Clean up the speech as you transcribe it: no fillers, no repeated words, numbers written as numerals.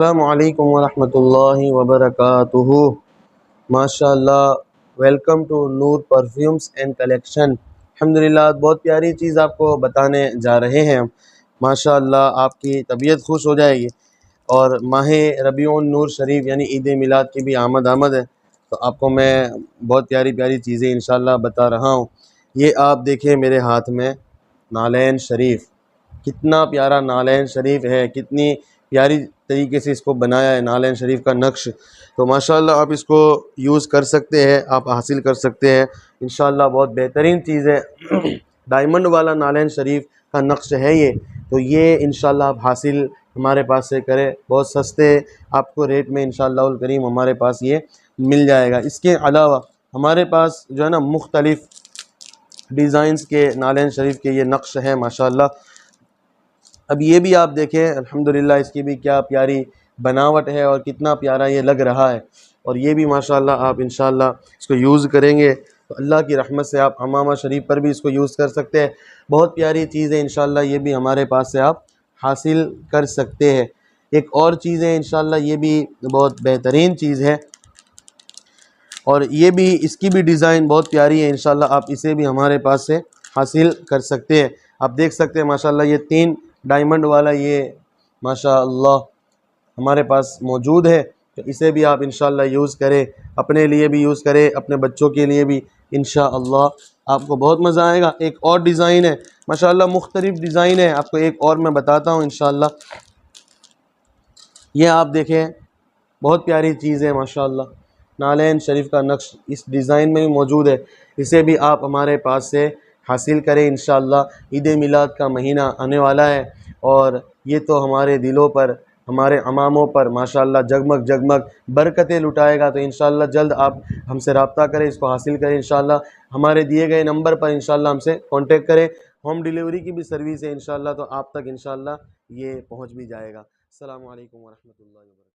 अस्सलामुअलैकुम वरहमतुल्लाहि वबरकातुहू। माशाअल्लाह, welcome to Noor perfumes and collection. अल्हम्दुलिल्लाह, बहुत प्यारी चीज़ आपको बताने जा रहे हैं हम। माशाअल्लाह, आपकी तबीयत खुश हो जाएगी। और माह रबीउन नूर शरीफ यानी ईद मिलाद की भी आमद है, तो आपको मैं बहुत प्यारी प्यारी चीज़ें इंशाअल्लाह बता रहा हूँ। ये आप देखिए मेरे हाथ में नालैन शरीफ, कितना प्यारा नालैन शरीफ है, कितनी प्यारी तरीके से इसको बनाया है नालैन शरीफ का नक्श। तो माशाअल्लाह आप इसको यूज़ कर सकते हैं, आप हासिल कर सकते हैं इंशाअल्लाह। बहुत बेहतरीन चीज़ है डायमंड वाला नालैन शरीफ का नक्श है ये। तो ये इंशाअल्लाह आप हासिल हमारे पास से करें, बहुत सस्ते आपको रेट में इंशाअल्लाहुल करीम हमारे पास ये मिल जाएगा। इसके अलावा हमारे पास जो है ना मुख्तलिफ़ डिज़ाइंस के नालैन शरीफ के ये नक्श हैं माशाअल्लाह। अब ये भी आप देखें, अल्हम्दुलिल्लाह इसकी भी क्या प्यारी बनावट है और कितना प्यारा ये लग रहा है। और ये भी माशाअल्लाह आप इंशाअल्लाह इसको यूज़ करेंगे तो अल्लाह की रहमत से आप हमामा शरीफ पर भी इसको यूज़ कर सकते हैं। बहुत प्यारी चीज़ है इंशाअल्लाह, ये भी हमारे पास से आप हासिल कर सकते हैं। एक और चीज़ है इंशाअल्लाह, ये भी बहुत बेहतरीन चीज़ है और ये भी, इसकी भी डिज़ाइन बहुत प्यारी है इंशाअल्लाह। आप इसे भी हमारे पास से हासिल कर सकते हैं। आप देख सकते हैं माशाअल्लाह, ये 3 डायमंड वाला ये माशाअल्लाह हमारे पास मौजूद है। तो इसे भी आप इंशाअल्लाह यूज़ करें, अपने लिए भी यूज़ करें, अपने बच्चों के लिए भी इंशाअल्लाह, आपको बहुत मज़ा आएगा। एक और डिज़ाइन है माशाअल्लाह, मुख्तलिफ़ डिज़ाइन है, आपको एक और मैं बताता हूँ इंशाअल्लाह। ये आप देखें, बहुत प्यारी चीज़ है माशाअल्लाह, नालैन शरीफ का नक्श इस डिज़ाइन में भी मौजूद है। इसे भी आप हमारे पास से हासिल करें इंशाअल्लाह। ईद मिलाद का महीना आने वाला है और ये तो हमारे दिलों पर, हमारे अमामों पर माशाअल्लाह जगमग जगमग बरकतें लुटाएगा। तो इंशाअल्लाह जल्द आप हमसे रब्ता करें, इसको हासिल करें इंशाअल्लाह। हमारे दिए गए नंबर पर इंशाअल्लाह हमसे कांटेक्ट करें। होम डिलीवरी की भी सर्विस है इंशाअल्लाह, तो आप तक इंशाअल्लाह ये पहुँच भी जाएगा। अस्सलामु अलैकुम वरहमतुल्लाहि वबरकातुहू।